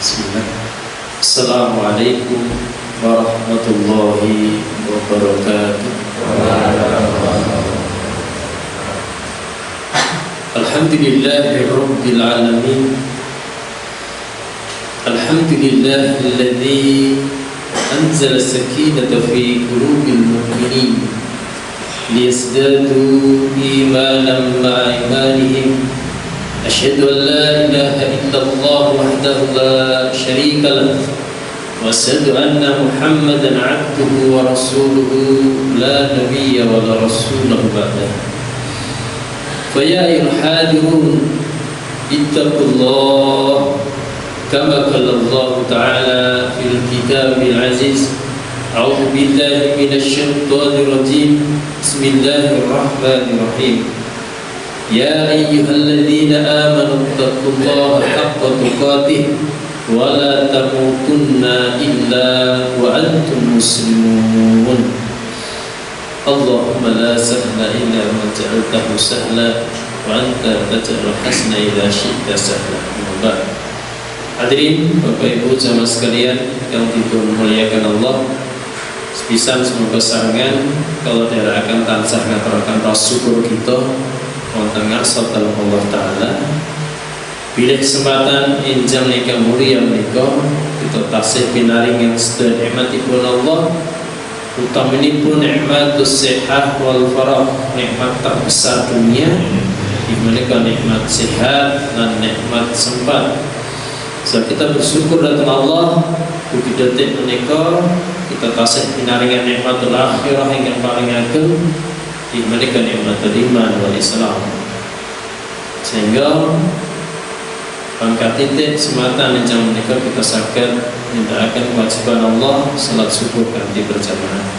Bismillah. Assalamualaikum warahmatullahi wabarakatuh. Alhamdulillahi rabbil alamin. Alhamdulillahilladzi anzala sakinata fi qulubil mu'minin liyazdadu imanan ma'a imanihim. Asyhadu an la ilaha illallah wahdahu la syarika lah wa asyhadu anna Muhammadan 'abduhu wa rasuluhu la nabiyya wa la rasulah ba'dahu. Fa ya ayyuhal hadirun ittaqullah kama qala Allah ta'ala fil kitabil aziz. A'udzu billahi minasy syaithanir rajim. Bismillahirrahmanirrahim. Ya ayyuhalladzina amanu taqullaha haqqa tuqatih wa la tamutunna illa wa antum muslimun. Allahumma la sahla illa ma ja'altahu sahla wa anta taj'alul hasna idza syi'ta sahla. Hadirin Bapak Ibu jamaah sekalian yang dimuliakan Allah, sepisan semoga sarangan kalau tidak akan tansah ngaturaken syukur kita wonten ngarsa Allah Ta'ala. Bila kesempatan injang nika mulia menika kita tasih pinaring yang sedaya nikmatipun Allah, utaminipun nikmatus sehat wal farah, nikmat terbesar dunia menika nikmat sehat dan nikmat sempat. So kita bersyukur datang Allah di detik menika kita tasih pinaringan nikmatul akhirah yang paling ageng di menika nikmatul iman wal Islam, sehingga pangkat titik semata yang menika kita saged nindakaken kewajiban Allah salat subuh kanthi berjamaah.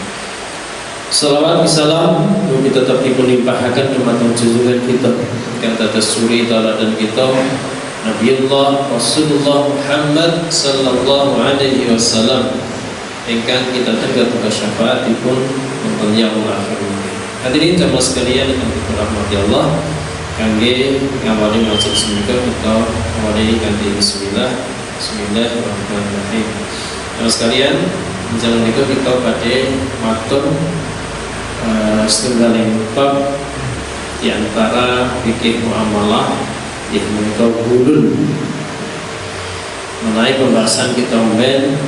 Salawat salam mugi tetap dipunimpahaken dumateng junjungan kita kang dados suri tauladan kita Nabiullah Rasulullah Muhammad sallallahu alaihi wasallam ingkang kita tegak syafaatipun wonten yaumul akhir. Hadirin jamaah sekalian yang dirahmati Allah, kangge ngawali majelis menika kita awali kanthi bismillah. Bismillahirrahmanirrahim. Jamaah sekalian, menjelang menika kita badhe matur setunggaling bab di antara fikih muamalah di menika hulul. Mengenai pembahasan kita men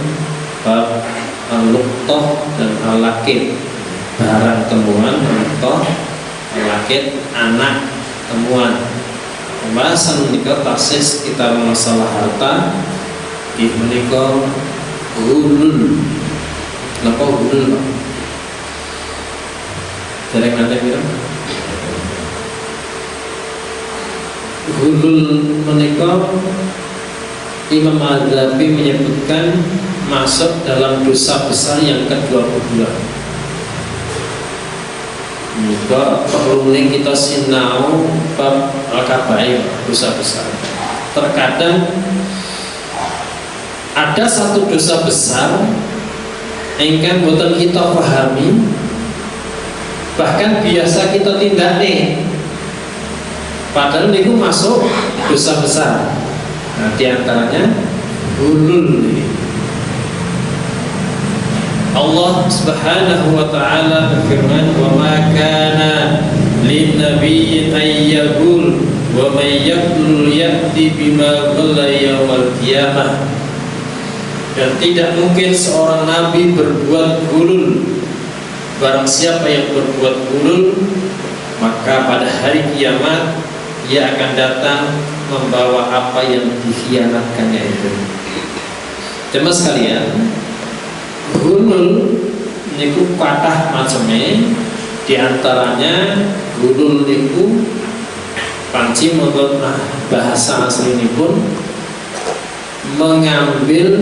bab al-luqtah dan al-laqit, barang temuan, luqtah, al-laqit, anak temuan. Pembahasan menika tasih sekitar masalah harta di menika hulul. Napa hulul? Dereng nate pira? Hulul menika Imam Al-Ghazali menyebutkan masuk dalam dosa besar yang ke-22. Juga perlu kita sinau bab al-kabair, dosa besar. Terkadang ada satu dosa besar ingkang boten kita pahami, bahkan biasa kita tindakne, padahal niku masuk dosa besar. Nah, diantaranya hulul ini. Allah Subhanahu wa taala berfirman, "Wa ma kana lin nabiyyin ay yaqul wa may yaqul ya'ti bima qala yaumil qiyamah." Dan tidak mungkin seorang nabi berbuat hulul. Barang siapa yang berbuat hulul, maka pada hari kiamat ia akan datang membawa apa yang dikhianatkannya itu. Jemaah sekalian, hulul niku kathah maceme, diantaranya hulul niku panci menurut bahasa aslinipun mengambil,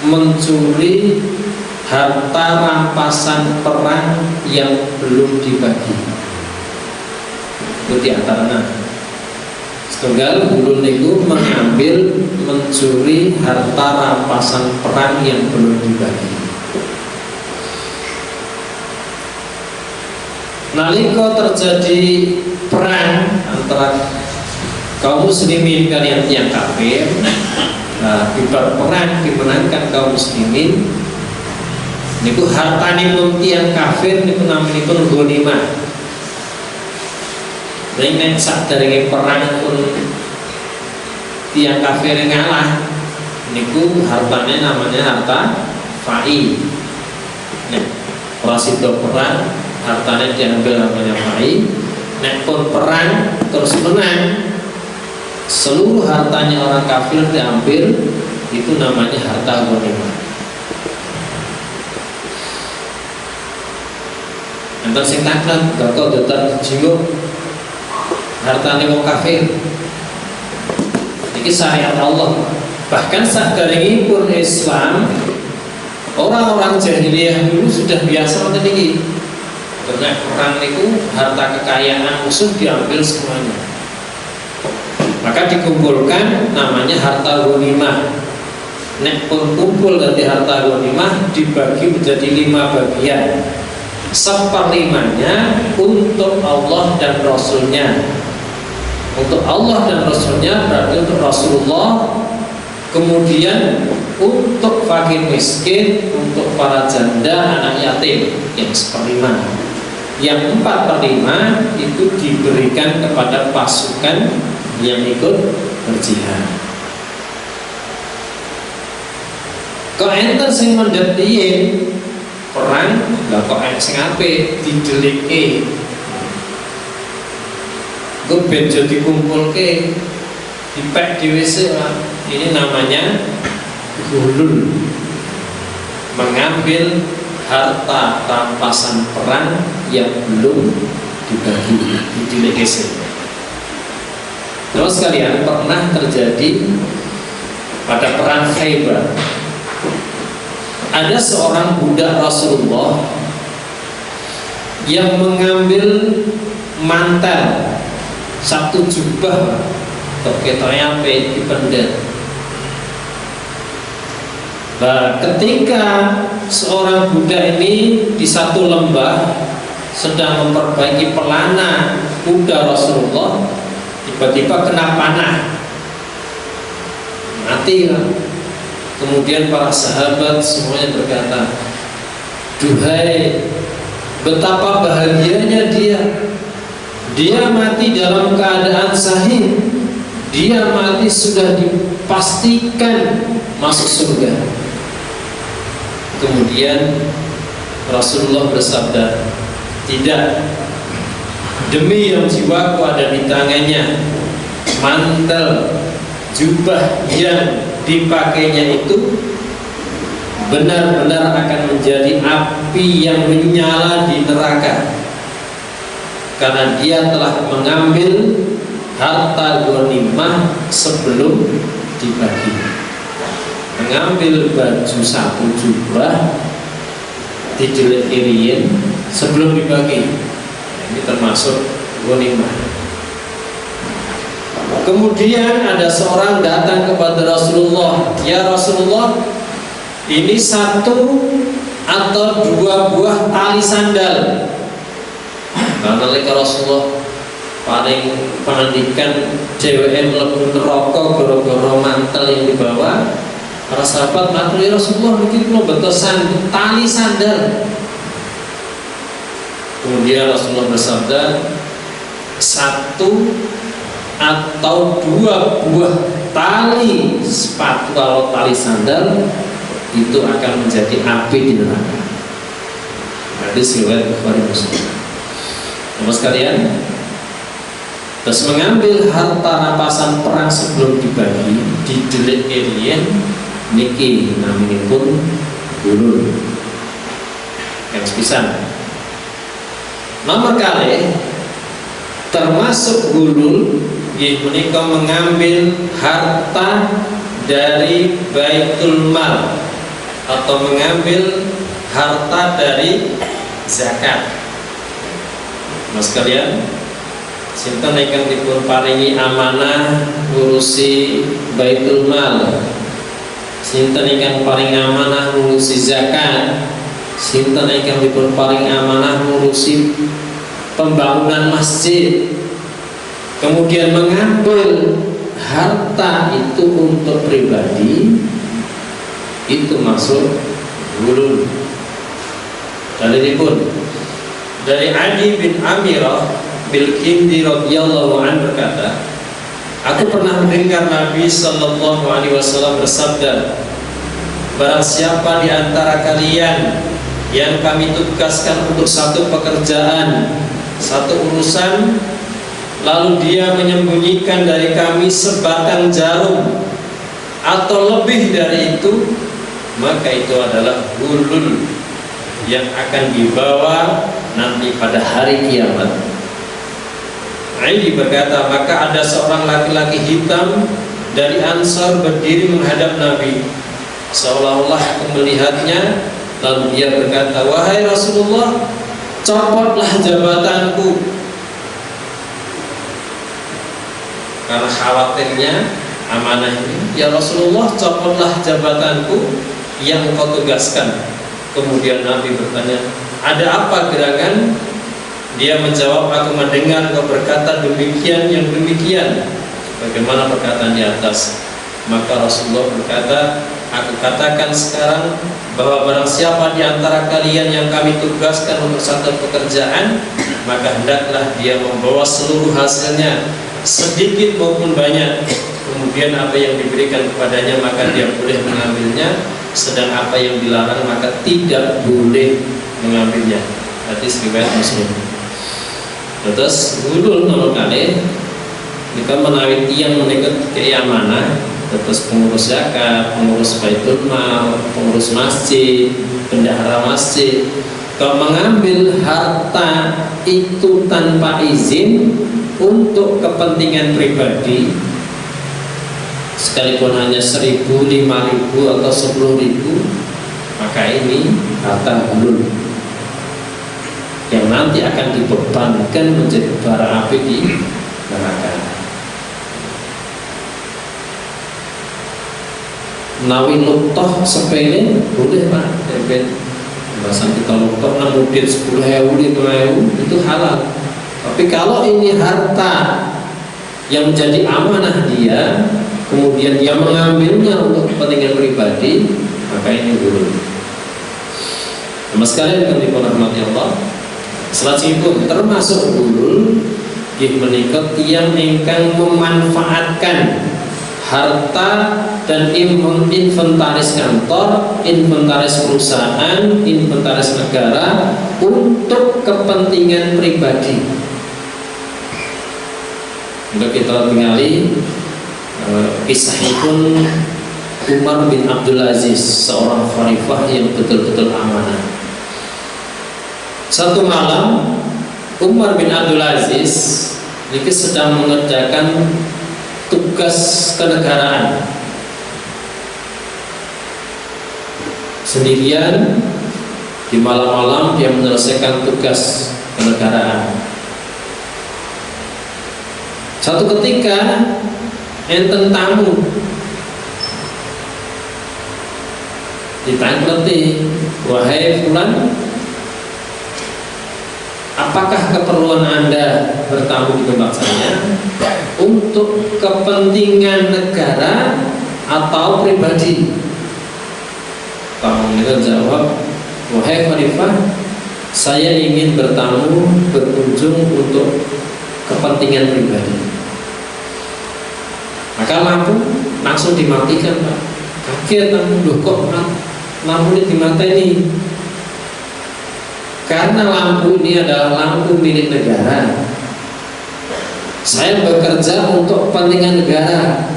mencuri harta rampasan perang yang belum dibagi. Itu diantaranya. Setunggal hulul niku mengambil, mencuri harta rampasan perang yang belum dibagi. Nalika terjadi perang antara kaum muslimin kalian yang kafir, Ibarat perang dimenangkan kaum muslimin niku hartanipun tiyang kafir niku naminipun ghanimah. Nek saderenge perang pun tiyang kafir ngalah niku hartane namanya harta fai. Nek ora sida perang hartane diambil namanya fai. Nek pun perang terus menang seluruh hartanya orang kafir diambil, itu namanya harta ghanimah. Enten sing taklan kok dadak dijinggo hartane wong kafir. Iki syariat Allah. Bahkan saderengipun Islam, orang-orang jahiliyah dulu sudah biasa ngoten iki. Karena perang niku harta kekayaan musuh diambil semuanya. Maka dikumpulkan namanya harta ghanimah. Nek pun kumpul dari harta ghanimah dibagi menjadi 5 bagian. 1/5-nya untuk Allah dan Rasulnya. Untuk Allah dan Rasulnya berarti untuk Rasulullah. Kemudian untuk fakir miskin, untuk para janda, anak yatim yang 1/5. Yang 4/5 itu diberikan kepada pasukan yang ikut berjihad. Kok enten sing mendhet piye? Perang lha kok enek sing apik didelike. Gue ben dikumpulke dipek dhewe sik. Ini namanya gulul. Mengambil harta rampasan perang yang belum dibagi, didelike sik. Terus sekalian, pernah terjadi pada perang Khaybar. Ada seorang budak Rasulullah yang mengambil mantel, satu jubah ketoknya sampai dipendet. Nah, ketika seorang budak ini di satu lembah sedang memperbaiki pelana kuda Rasulullah, tiba-tiba kena panah, mati lah. Kemudian para sahabat semuanya berkata, duhai, betapa bahagianya dia mati dalam keadaan sahih, dia mati sudah dipastikan masuk surga. Kemudian Rasulullah bersabda, tidak, demi yang jiwaku ada di tangannya, mantel jubah yang dipakainya itu benar-benar akan menjadi api yang menyala di neraka, karena dia telah mengambil harta ghanimah sebelum dibagi. Mengambil baju satu jubah dijelit iriin sebelum dibagi. Ini termasuk ghanimah. Kemudian ada seorang datang kepada Rasulullah, ya Rasulullah, ini 1 atau 2 buah tali sandal. Karena Rasulullah paling pendidikan cewek mlebu neraka gara-gara mantel yang dibawa. Para sahabat matur, ya Rasulullah, niki kula betosan tali sandal. Kemudian Rasulullah bersabda, 1 atau 2 buah tali sepatu atau tali sandal itu akan menjadi api di neraka. Hadis riwayat Bukhari Muslim. Teman sekalian, terus mengambil harta rampasan perang sebelum dibagi, didelik alien niki naminipun gulul. Yang pisan. Nomor kali termasuk gulul yaitu mengambil harta dari baitul mal atau mengambil harta dari zakat. Mas kalian, sinten ingkang dipun paringi amanah ngurusi baitul mal, sinten ingkang paring amanah ngurusi zakat, sinten ingkang dipun paring amanah ngurusi pembangunan masjid, kemudian mengambil harta itu untuk pribadi, itu masuk gulul. Dari Adi bin Amirah bil Kindi radhiyallahu anhu berkata, aku pernah mendengar Nabi sallallahu alaihi wasallam bersabda, barang siapa di antara kalian yang kami tugaskan untuk satu pekerjaan, satu urusan, lalu dia menyembunyikan dari kami sebatang jarum atau lebih dari itu, maka itu adalah gulul yang akan dibawa nanti pada hari kiamat. Ali berkata, maka ada seorang laki-laki hitam dari Ansar berdiri menghadap Nabi, seolah-olah aku melihatnya. Lalu dia berkata, wahai Rasulullah, copotlah jabatanku. Karena khawatirnya amanah ini, ya Rasulullah, copotlah jabatanku yang engkau tugaskan. Kemudian Nabi bertanya, ada apa gerangan? Dia menjawab, aku mendengar engkau berkata demikian yang demikian. Bagaimana perkataan di atas? Maka Rasulullah berkata, aku katakan sekarang bahwa barang siapa di antara kalian yang kami tugaskan untuk satu pekerjaan, maka hendaklah dia membawa seluruh hasilnya, sedikit maupun banyak. Kemudian apa yang diberikan kepadanya maka dia boleh mengambilnya, sedang apa yang dilarang maka tidak boleh mengambilnya. Hadis riwayat Muslim. Terus gulul nomor kali kita menawi tiang menikah keamanan, terus pengurus zakat, pengurus baitul mal, pengurus masjid, bendahara masjid, kalau mengambil harta itu tanpa izin untuk kepentingan pribadi, sekalipun hanya 1.000, 5.000 atau 10.000, maka ini harta gulul yang nanti akan dibebankan menjadi bara api di neraka. Nawi lutoh sepele boleh pak, bahasan kita lutoh 6 udin 10.000, 5.000 itu halal. Tapi kalau ini harta yang menjadi amanah dia, kemudian dia mengambilnya untuk kepentingan pribadi, maka ini gulul. Mas sekalian yang dirahmati Allah, selanjutnya termasuk gulul yang menikah tiang ingkang memanfaatkan harta dan inventaris kantor, inventaris perusahaan, inventaris negara untuk kepentingan pribadi. Untuk kita tinggali kisah pun Umar bin Abdul Aziz, seorang khalifah yang betul-betul amanah. Satu malam Umar bin Abdul Aziz ini sedang mengerjakan tugas kenegaraan sendirian. Di malam-malam dia menyelesaikan tugas kenegaraan. Satu ketika enten tamu ditangkleti, wahai fulan, apakah keperluan Anda bertamu di tempat saya untuk kepentingan negara atau pribadi? Tamu itu jawab, wahai khalifah, saya ingin bertamu, berkunjung untuk kepentingan pribadi. Maka lampu langsung dimatikan pak. Kaget tamu, loh kok lampu ini dimatikan? Karena lampu ini adalah lampu milik negara. Saya bekerja untuk kepentingan negara.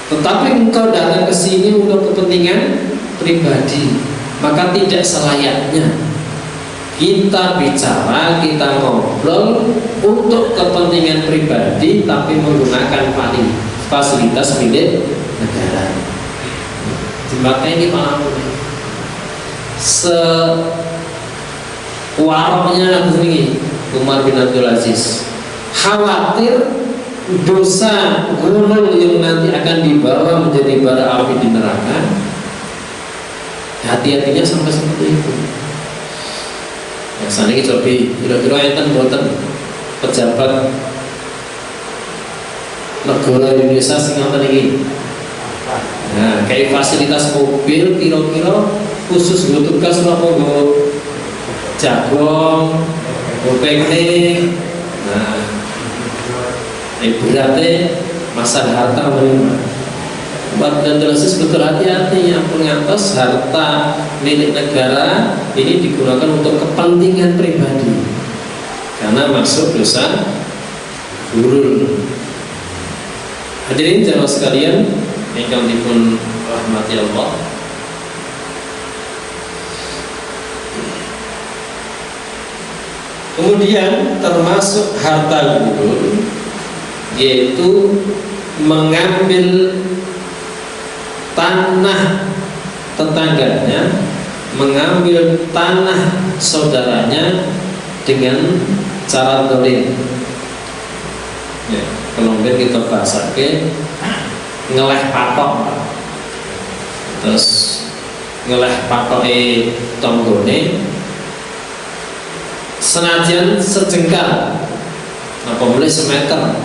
Tetapi engkau datang ke sini untuk kepentingan pribadi, maka tidak selayaknya kita bicara, kita ngobrol untuk kepentingan pribadi, tapi menggunakan fasilitas milik negara. Jembatan ini malah sewaroknya begini Umar bin Abdul Aziz, khawatir dosa gulul yang nanti akan dibawa menjadi bara api di neraka. Hati-hatinya sampai seperti itu. Ya, sana ini coba kira-kira enten boten pejabat negara Indonesia sing ngoten iki. Nah, kayak fasilitas mobil kira-kira khusus nggo tugas napa nggo jagung, nggo piknik. Nah, berarti masa harta menerima. Dan terus betul hati-hati yang pengantos harta milik negara ini digunakan untuk kepentingan pribadi, karena masuk dosa gurul. Hadirin jamaah sekalian, ingkang dipun rahmati Allah. Kemudian termasuk harta gurul yaitu mengambil tanah tetangganya, mengambil tanah saudaranya dengan cara dolim. Ya, kalau kita bahasake ngeleh patok, terus ngeleh patoke tonggone senajan sejengkal, apa boleh semeter.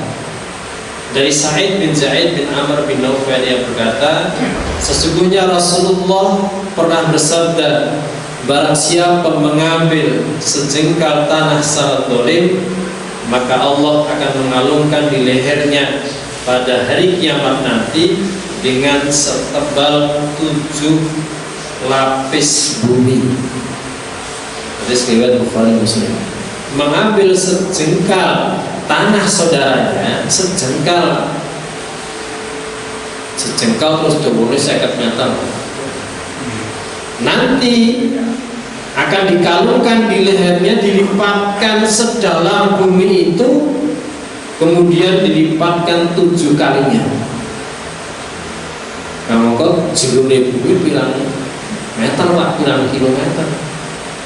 Dari Sa'id bin Zaid bin Amr bin Naufal yang berkata, sesungguhnya Rasulullah pernah bersabda, barang siapa mengambil sejengkal tanah secara dolim, maka Allah akan mengalungkan di lehernya pada hari kiamat nanti dengan setebal 7 lapis bumi. Hadis riwayat Bukhari Muslim. Mengambil sejengkal tanah saudaranya, sejengkal terus dawane 50 meter, nanti akan dikalungkan di lehernya, dilipatkan sedalam bumi itu, kemudian dilipatkan 7 kalinya. Kamu kok jurune bumi bilang meter pak, bilang kilometer,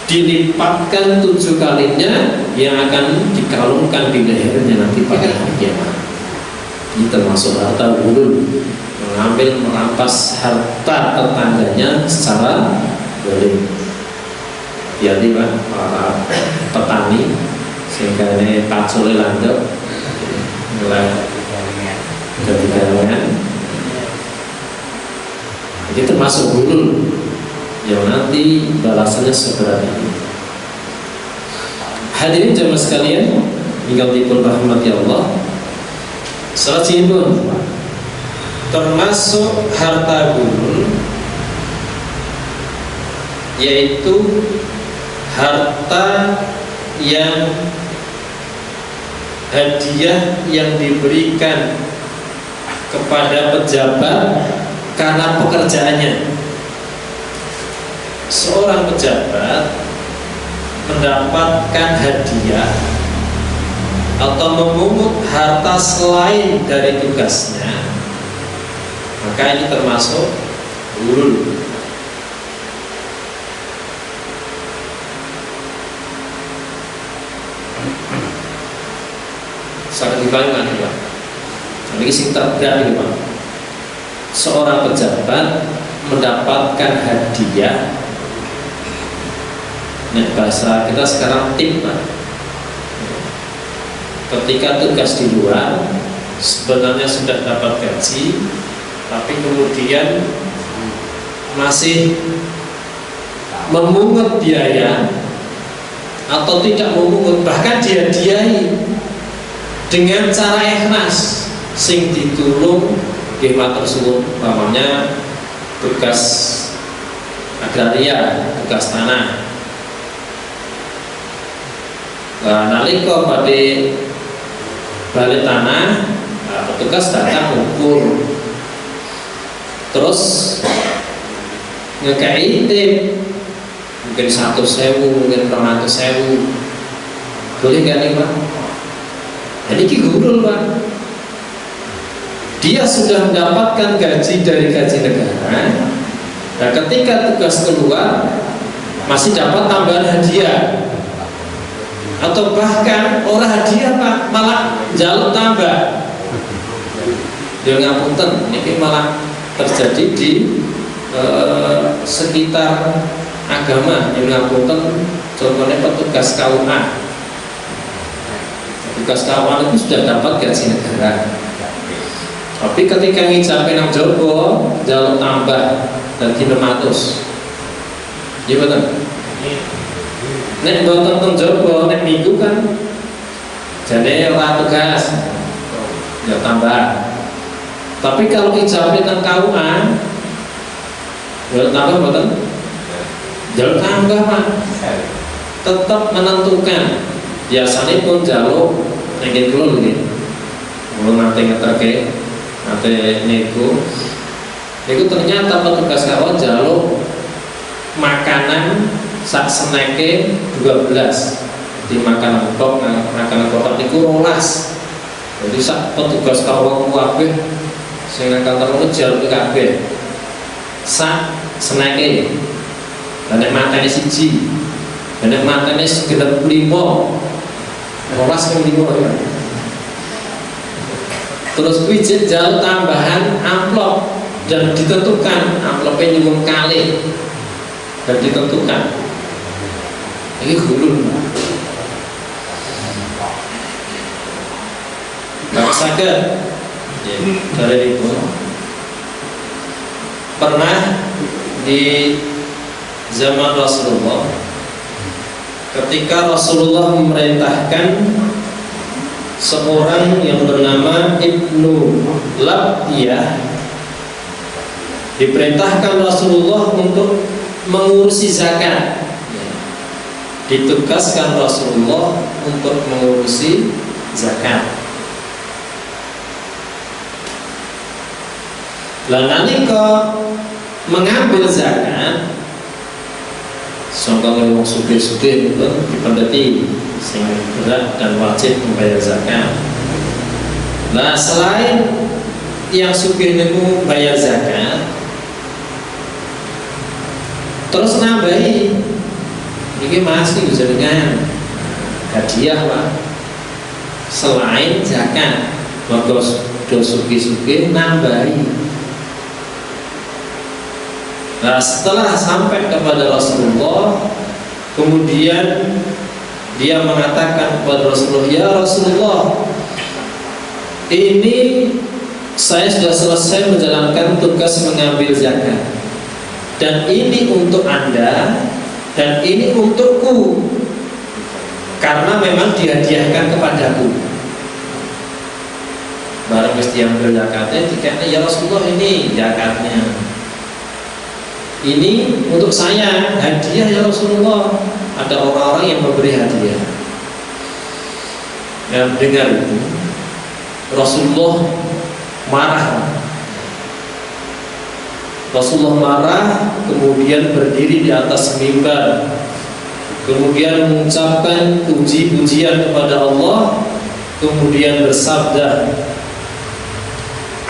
dilipatkan 7 kalinya yang akan dikalungkan di lehernya nanti pada hari kiamat. Ini termasuk harta gurul, mengambil merampas harta tetangganya secara dolim. Jadi pak, para petani sehingga ini pacule landok mulai jadi galengan, ini termasuk gurul yang nanti balasannya seberat ini. Hadirin jamaah sekalian, ingkang dipun rahmati Allah, salajengipun termasuk harta gurul yaitu harta yang hadiah yang diberikan kepada pejabat karena pekerjaannya. Seorang pejabat mendapatkan hadiah atau memungut harta selain dari tugasnya, maka ini termasuk gurul. Sangat dibanggakan ya. Ini sing terberat ini Pak. Seorang pejabat mendapatkan hadiah. Nah, bahasa kita sekarang tip Pak. Ketika tugas di luar sebenarnya sudah dapat gaji, tapi kemudian masih memungut biaya atau tidak memungut, bahkan dihadiahi dengan cara ikhlas, sing ditulung nggih matur suwun, umpamanya tugas agraria, tugas tanah. Nalika badhe balik tanah, petugas datang ukur, terus ngekei tip mungkin 100.000, mungkin 200.000, boleh nggak nih Pak? Jadi gurul Pak. Dia sudah mendapatkan gaji dari gaji negara, dan ketika tugas keluar masih dapat tambahan hadiah, atau bahkan orang hadiah Pak malah jaluk tambah. Dia ngapunten, ini malah terjadi di sekitar agama. Yang ngapunten, contohnya petugas KUA. Tugas KUA itu sudah dapat gaji negara, Tapi ketika ngicape nang jowo jaluk tambah dadi 600. Iya betul. Nek boten teng jowo nek minggu kan jane ora tugas. Ya tambah. Tapi kalau ijabe teng KUA jaluk tambah boten? Jaluk tambah, Pak. Tetap menentukan. Biasanya pun jaluk ingin keluar nggih. Mulai nanti ngeterke nanti niku ternyata petugas kawan jaluk makanan sak seneke 12 di makanan pokok niku 12. Jadi sak petugas kawan kabeh sing akan terlalu jaluk kabeh sak seneke dan nek matane siji dan nek matane sekedar 5 12 kan 5 ya. Terus widget jalur tambahan amplop dan ditentukan amplopnya nyuwun kali dan ditentukan. Ini gulun. Sakit dari ibu pernah di zaman Rasulullah ketika Rasulullah memerintahkan seorang yang bernama Ibnu Labdiyah, diperintahkan Rasulullah untuk mengurusi zakat. Ditugaskan Rasulullah untuk mengurusi zakat. Lah nalika mengambil zakat sangka wong sugih-sugih itu dipendeti sing berat dan wajib membayar zakat. Nah, selain yang sugih niku bayar zakat, terus nambahi iki masih bisa dengan hadiah, Pak. Selain zakat, mergo do sugih-sugih nambahi. Nah, setelah sampai kepada Rasulullah, kemudian dia mengatakan kepada Rasulullah, "Ya Rasulullah, ini saya sudah selesai menjalankan tugas mengambil zakat, dan ini untuk Anda dan ini untukku, karena memang dihadiahkan kepadaku." Barang mesti ambil zakatnya, dikatakan, "Ya Rasulullah, ini zakatnya. Ini untuk saya, hadiah ya Rasulullah." Ada orang-orang yang memberi hadiah. Yang dengar itu, Rasulullah marah. Rasulullah marah, kemudian berdiri di atas mimbar, kemudian mengucapkan puji-pujian kepada Allah, kemudian bersabda,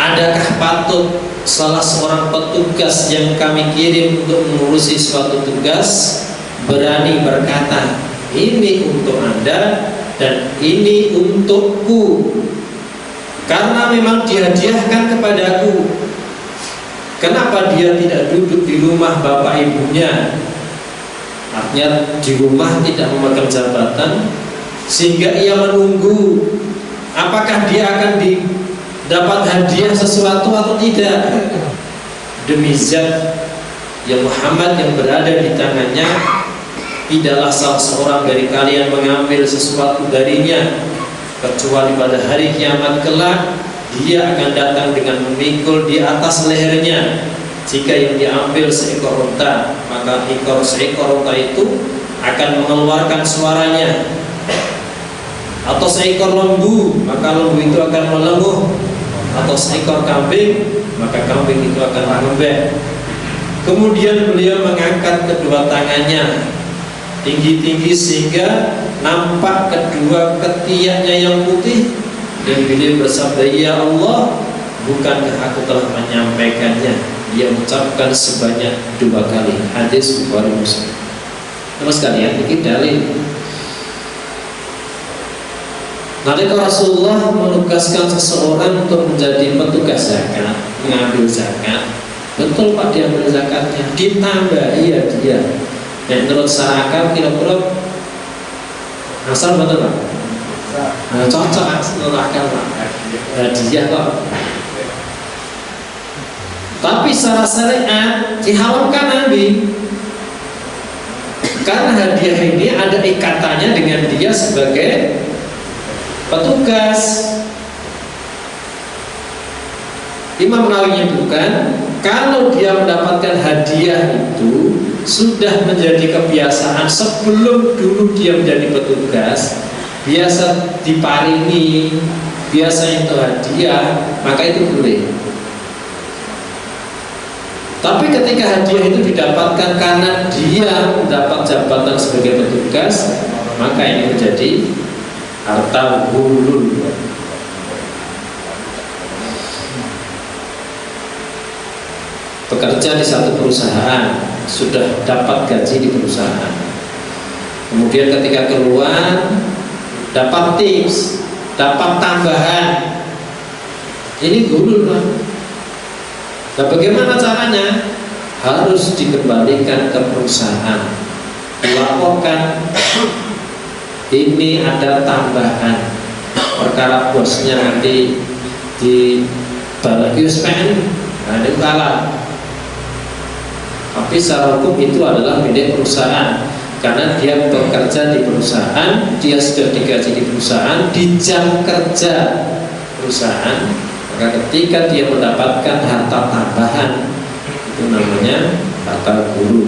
"Adakah patut salah seorang petugas yang kami kirim untuk mengurusi suatu tugas berani berkata, ini untuk Anda dan ini untukku, karena memang dihadiahkan kepadaku. Kenapa dia tidak duduk di rumah bapak ibunya?" Artinya di rumah tidak memegang jabatan, sehingga ia menunggu apakah dia akan dapat hadiah sesuatu atau tidak. Demi zat yang Muhammad yang berada di tangannya, tidaklah salah seorang dari kalian mengambil sesuatu darinya kecuali pada hari kiamat kelak dia akan datang dengan memikul di atas lehernya. Jika yang diambil seekor unta, maka seekor unta itu akan mengeluarkan suaranya, atau seekor lembu, maka lembu itu akan melenguh, atau seekor kambing, maka kambing itu akan mengembek. Kemudian beliau mengangkat kedua tangannya tinggi-tinggi sehingga nampak kedua ketiaknya yang putih, dan beliau bersabda, "Ya Allah, bukankah aku telah menyampaikannya?" Dia mengucapkan sebanyak 2 kali. Hadis Bukhari Muslim. Terus kalian ini dalil. Nalika Rasulullah menugaskan seseorang untuk menjadi petugas zakat, mengambil zakat, betul Pak dia ambil zakatnya, ditambahi ya dia. Dan menurut sarakam kira-kira asal betul Pak? Nah, cocok menurut akal Pak. Hadiah kok. secara syariat diharamkan Nabi, karena hadiah ini ada ikatannya dengan dia sebagai petugas. Imam Nawawi menyebutkan kalau dia mendapatkan hadiah itu sudah menjadi kebiasaan sebelum dulu dia menjadi petugas, biasa diparingi, biasa itu hadiah, maka itu boleh. Tapi ketika hadiah itu didapatkan karena dia mendapat jabatan sebagai petugas, maka ini menjadi harta gulul. Bekerja di satu perusahaan, sudah dapat gaji di perusahaan, kemudian ketika keluar dapat tips, dapat tambahan, ini gulul lah. Nah, bagaimana caranya? Harus dikembalikan ke perusahaan, dilaporkan ini ada tambahan, perkara bosnya nanti di balakiuspen, ada kalah. Tapi secara hukum itu adalah milik perusahaan, karena dia bekerja di perusahaan, dia sudah digaji di perusahaan, di jam kerja perusahaan. Maka ketika dia mendapatkan harta tambahan, itu namanya harta guru.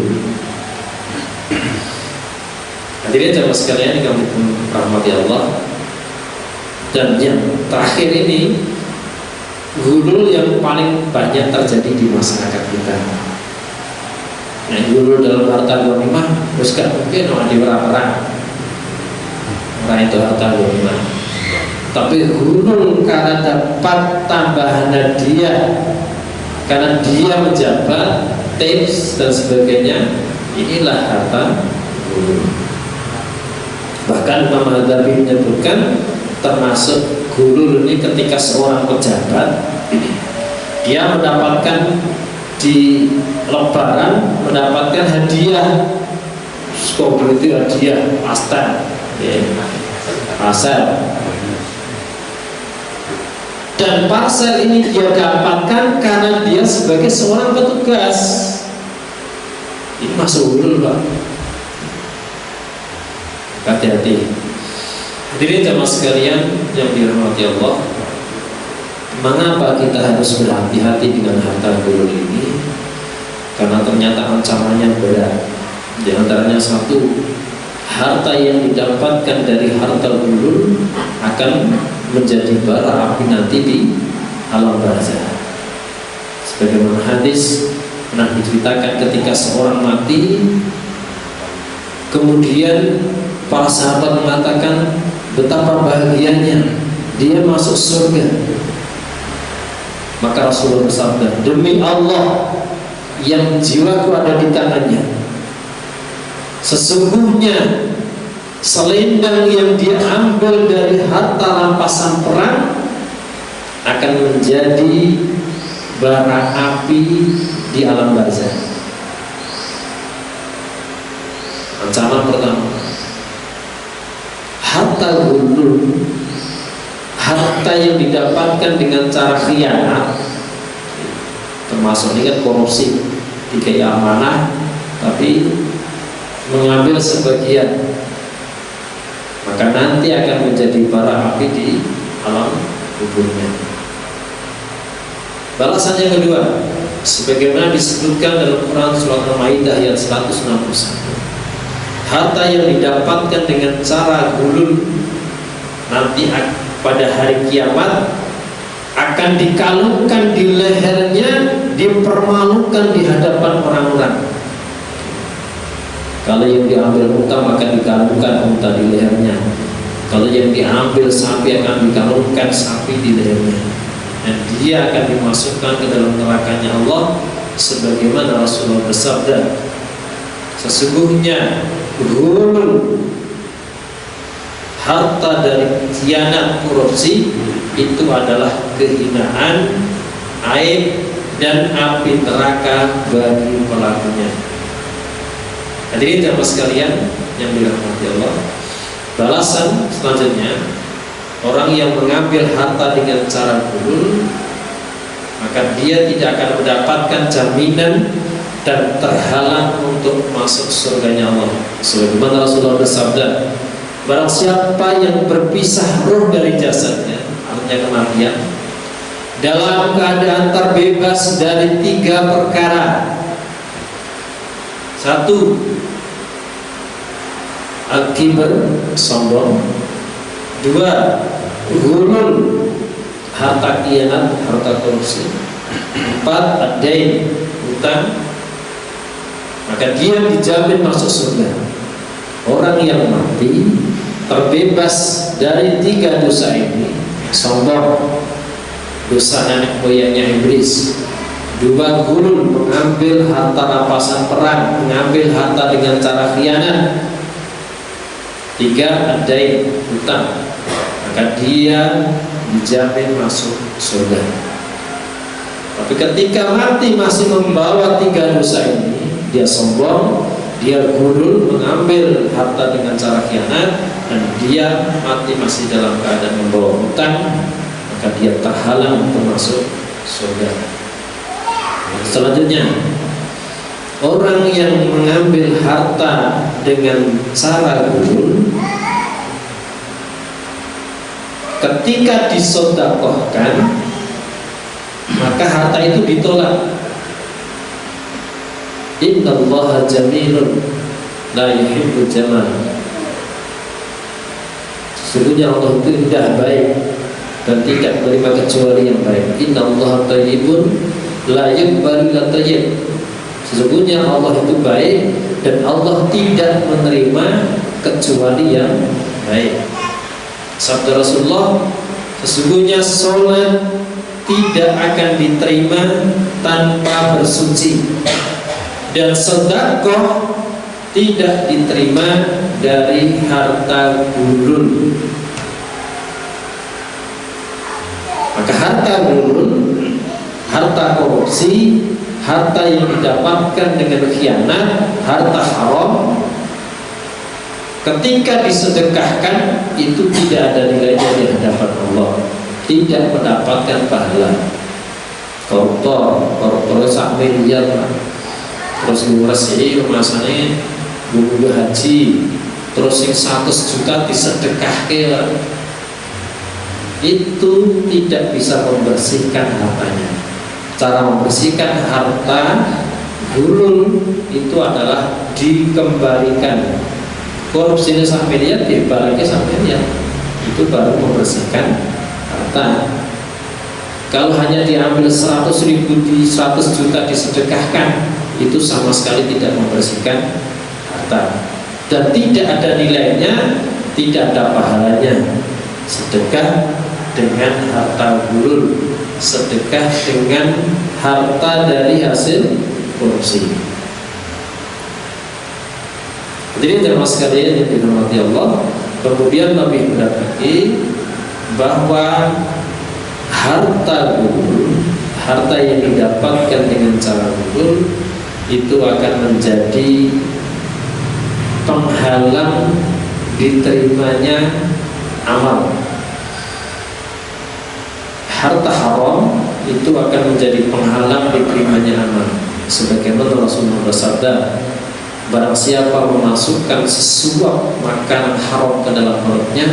Hadirin jamaah sekalian yang dirahmati Allah. Dan yang terakhir ini, gulul yang paling banyak terjadi di masyarakat kita. Nah, gulul dalam harta ghanimah, terus gak mungkin orang diperang-perang. Orang itu harta ghanimah. Tapi gulul karena dapat tambahan hadiah, karena dia menjabat, tips dan sebagainya, inilah harta gulul. Bahkan Imam Hadabi menyebutkan termasuk gulul ini ketika seorang pejabat dia mendapatkan di lebaran mendapatkan hadiah, skop itu hadiah pastel, parcel, dan parcel ini dia dapatkan karena dia sebagai seorang petugas. Ini masuk gulul, Pak. Hati-hati. Hadirin jamaah sekalian yang dirahmati Allah, mengapa kita harus berhati-hati dengan harta gulul ini? Karena ternyata ancamannya berat. Di antaranya satu, harta yang didapatkan dari harta gulul akan menjadi bara api nanti di alam barzakh. Sebagaimana hadis pernah diceritakan ketika seorang mati, kemudian para sahabat mengatakan betapa bahagianya dia masuk surga. Maka Rasulullah bersabda, demi Allah yang jiwaku ada di tangannya, sesungguhnya selendang yang dia ambil dari harta rampasan perang akan menjadi bara api di alam barzakh. Ancaman pertama, harta gulul, harta yang didapatkan dengan cara khianat, termasuk ini kan korupsi, dikai amanah tapi mengambil sebagian, maka nanti akan menjadi bara api di alam kuburnya. Balasan yang kedua, sebagaimana disebutkan dalam Quran surat Al-Maidah ayat 161, harta yang didapatkan dengan cara gulul nanti pada hari kiamat akan dikalungkan di lehernya, dipermalukan di hadapan orang-orang. Kalau yang diambil unta maka dikalungkan unta di lehernya. Kalau yang diambil sapi akan dikalungkan sapi di lehernya. Dan dia akan dimasukkan ke dalam nerakanya Allah, sebagaimana Rasulullah bersabda, sesungguhnya gulul, harta dari khianat korupsi, itu adalah kehinaan, aib, dan api neraka bagi pelakunya. Hadirin jamaah sekalian yang dirahmati Allah, balasan selanjutnya, orang yang mengambil harta dengan cara gulul maka dia tidak akan mendapatkan jaminan dan terhalang untuk masuk surganya Allah. Sebagaimana Rasulullah bersabda, barang siapa yang berpisah roh dari jasadnya, artinya kematian, dalam keadaan terbebas dari 3 perkara. 1, al-kibr, sombong. 2, ghulul, harta khianat, harta korupsi. 4, ad-dain, hutang, maka dia dijamin masuk surga. Orang yang mati terbebas dari 3 dosa ini: sombong, dosa nenek moyangnya iblis; 2, ghulul, mengambil harta rampasan perang, mengambil harta dengan cara khianat; 3, ad-dain, hutang, maka dia dijamin masuk surga. Tapi ketika mati masih membawa 3 dosa ini, dia sombong, dia ghulul, mengambil harta dengan cara khianat, dan dia mati masih dalam keadaan membawa hutang, maka dia terhalang untuk masuk surga. Selanjutnya, orang yang mengambil harta dengan cara ghulul, ketika disedekahkan, maka harta itu ditolak. Innallaha jamilun la yuhibbul jamal. Sesungguhnya Allah itu indah, baik, dan tidak menerima kecuali yang baik. Innallaha thayyibun la yuqbalu illa thayyib. Sesungguhnya Allah itu baik dan Allah tidak menerima kecuali yang baik. Sabda Rasulullah, sesungguhnya sholat tidak akan diterima tanpa bersuci, dan sedekah tidak diterima dari harta ghulul. Maka harta ghulul, harta korupsi, harta yang didapatkan dengan khianat, harta haram, ketika disedekahkan itu tidak ada nilainya di hadapan Allah, tidak mendapatkan pahala. Koruptor sak miliar, terus ngurus ini masane guru haji, terus yang 100 juta disedekahke, itu tidak bisa membersihkan hartanya. Cara membersihkan harta ghulul itu adalah dikembalikan. Korupsi ini sak miliar dibaliknya sak miliar, itu baru membersihkan harta. Kalau hanya diambil 100 ribu di 100 juta disedekahkan, itu sama sekali tidak membersihkan harta dan tidak ada nilainya, tidak ada pahalanya. Sedekah dengan harta ghulul, sedekah dengan harta dari hasil korupsi. Jadi jemaah sekalian yang dirahmati Allah, kemudian lebih berat lagi bahwa harta ghulul, harta yang didapatkan dengan cara ghulul itu akan menjadi penghalang diterimanya amal. Harta haram itu akan menjadi penghalang diterimanya amal. Sebagaimana Rasulullah bersabda, barang siapa memasukkan sesuap makanan haram ke dalam perutnya,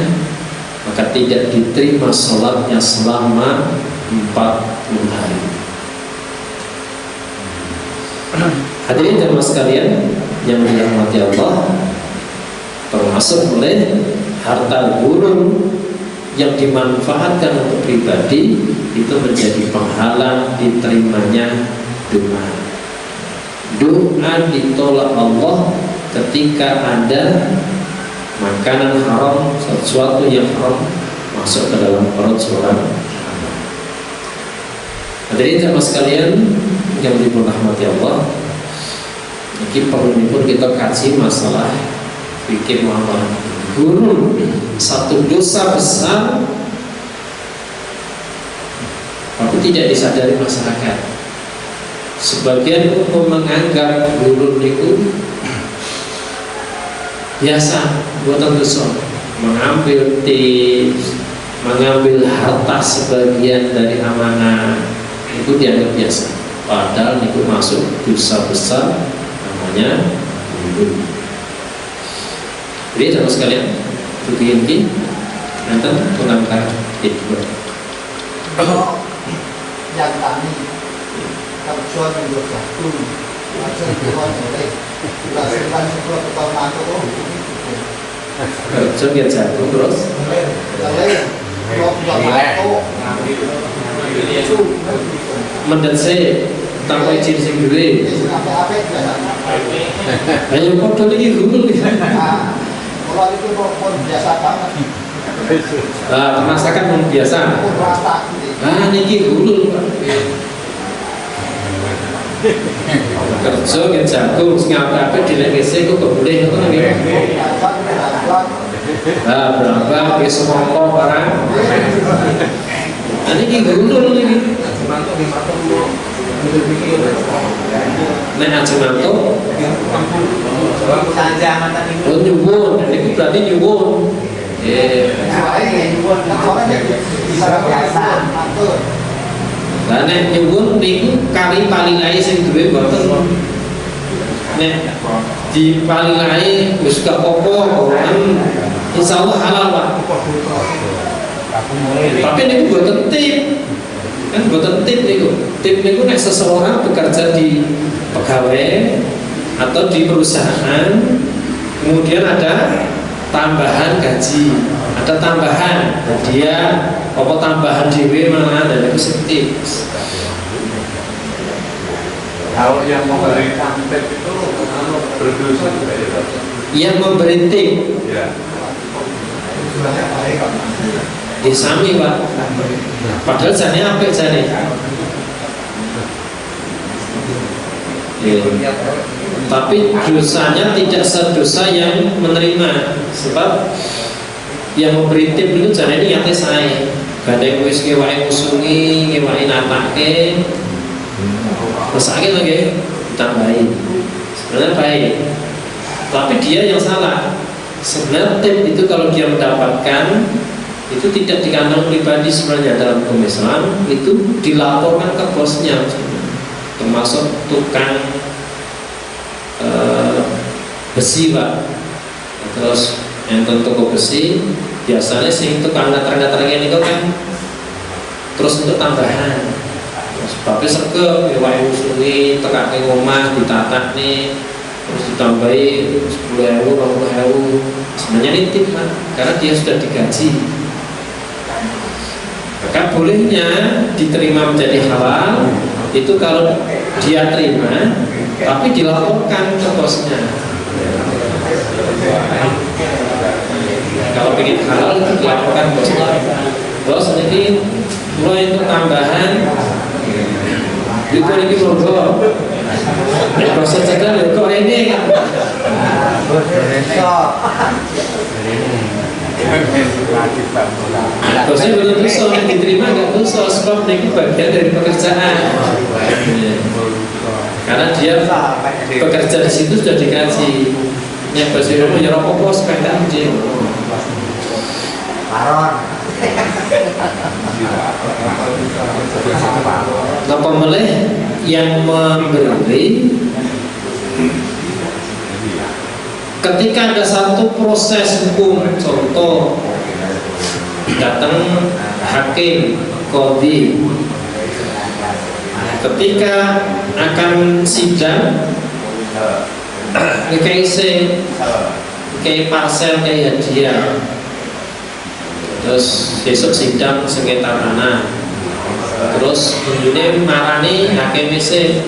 maka tidak diterima salatnya selama 40 hari. Hadirin jemaah sekalian yang dirahmati Allah, termasuk oleh harta ghulul yang dimanfaatkan untuk pribadi itu menjadi penghalang diterimanya doa. Doa ditolak Allah ketika ada makanan haram, sesuatu yang haram masuk ke dalam perut seorang hamba. Hadirin jemaah sekalian yang dirahmati Allah, ini perlu kita kaji masalah fikih muamalah ghulul. Satu dosa besar tapi tidak disadari masyarakat. Sebagian umum menganggap ghulul itu biasa, buatan dosa, mengambil harta sebagian dari amanah, itu dianggap biasa, padahal itu masuk dosa besar namanya gulul. Jadi sama sekalian begini nanti mengangkat itu. Kalau yang kami kerja di jatuh macam tuan oleh berdasarkan sebuah pertolongan kerja biar jatuh terus mendesak tanpa izin sing duwe. Ayo padha iki gulul iki. Kalau itu pun biasa banget. Masakan pun biasa. Niki gulul Pak. Kerja nggih jagung sing apik dilek WC kok boleh ngono nggih. Berapa ke semangka barang. Niki gulul niki. Nek aja mantuk. Oh nyuwun, niku berarti nyuwun. Lah nek nyuwun niku kali palingae sing duwe mboten. Nek di palingae wis gak apa-apa, insyaallah halal Pak. Tapi niku mboten tip. Kan mboten tip niku. Tip niku nek seseorang bekerja di pegawai atau di perusahaan, kemudian ada tambahan gaji, ada tambahan hadiah, apa tambahan DW mana dan itu seperti. Kalau yang memberi tip itu berdosa juga ya? Yang memberi tip, sami Pak. Padahal jane apik jane. Tapi dosanya tidak sedosa yang menerima, sebab yang memberi tip itu jane niate sae. Gadeng wis ngewake ngusungi, ngewake napake. Mesake lho nggih, ditambahi. Sebenarnya baik. Tapi dia yang salah. Sebenarnya tip itu kalau dia mendapatkan itu tidak di kantong pribadi sebenarnya dalam hukum Islam, itu dilaporkan ke bosnya, termasuk tukang besi Pak. Terus yang toko besi biasanya sing tukang ngater-ngater ini kan terus untuk tambahan. Tapi serge ngewae usungi tekake ngomah ditatak nih, terus ditambahi 10.000, 20.000. Sebenarnya ini tip Pak, karena dia sudah digaji. Maka bolehnya diterima menjadi halal itu kalau dia terima tapi dilaporkan ke bosnya. Kalau ingin halal itu dilaporkan bosnya. Bos ini mulai untuk tambahan itu lagi logo. Bosnya cekal kok ini kan. Bosnya belum dosa, diterima nggak dosa, sebab ini bagian dari pekerjaan. Karena dia bekerja di situ sudah dikaji. Yang bosnya mau nyerok apa supaya dia. Napa meleh yang memberi ketika ada satu proses hukum, contoh datang hakim, qadhi, ketika akan sidang kayak parcel kayak hadiah, terus besok sidang sengketa tanah, terus ini marani hakim isi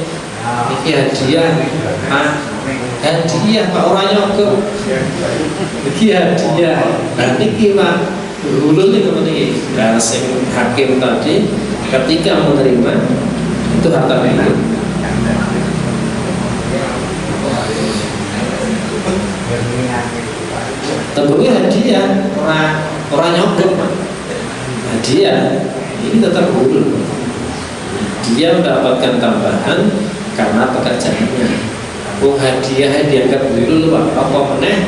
ini hadiah Pak, hadiah Pak, orang nyokok ini hadiah. Nah ini Pak dulu nih kemudian nah, hakim tadi ketika menerima itu harta milik. Tentunya hadiah, orang nyokok Pak, hadiah ini tetap dulu. Dia mendapatkan tambahan karena pekerjaannya. Hadiah dianggap dulu Pak, apa meneh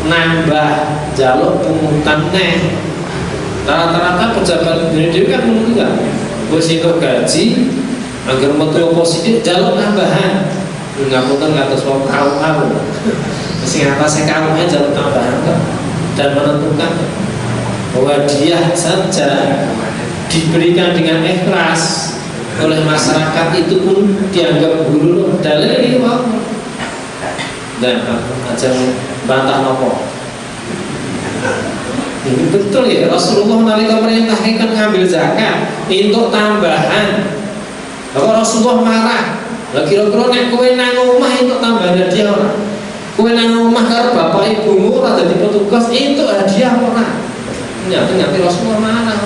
nambah jaluk pungutan neh. Rata-rata pejabat ini kan menunggak Wis entuk gaji, agar metu positif jaluk tambahan. Ngapunten ngatos wong kaum-kaum. Sing atase kaum jaluk tambahan kok dan menentukan bahwa dia saja diberikan dengan ikhlas oleh masyarakat itu pun dianggap guru. Dalil ini apa? Dan aja bantah nopo. Ini betul ya, Rasulullah nalika merintahkan ngambil zakat untuk tambahan. Kalau Rasulullah marah, lah kira-kira nek kowe nang omah untuk tambahan hadiah ora? Kowe nang omah karo bapak ibumu ora dadi petugas itu hadiah ora? Nyata Rasulullah marah.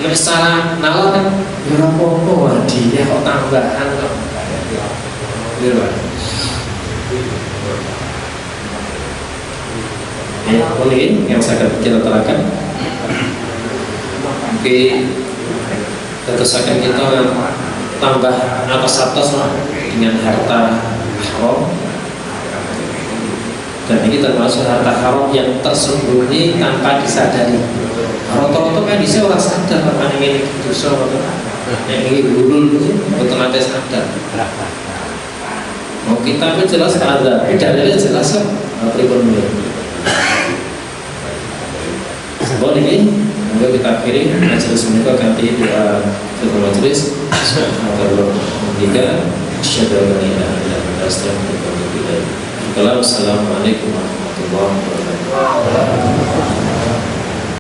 Nek salah nalar kan ya ora apa-apa hadiah kok tambahan kok. Iya, Pak. Ya, boleh yang saya kita terangkan. Oke, terusakan kita tambah atas dengan harta haram. Dan ini termasuk harta haram yang tersembunyi tanpa disadari. Rata-rata kan bisa orang sadar apa ini dosa atau yang ini gulul itu betul nanti sadar. Mau kita pun jelas ada, dalilnya jelas kan? Pribadi. Boleh ini, monggo kita akhiri majelis menika kanthi doa tutup majelis. Kalau tiga, syadallah ilaha illallah. Assalamualaikum warahmatullahi wabarakatuh.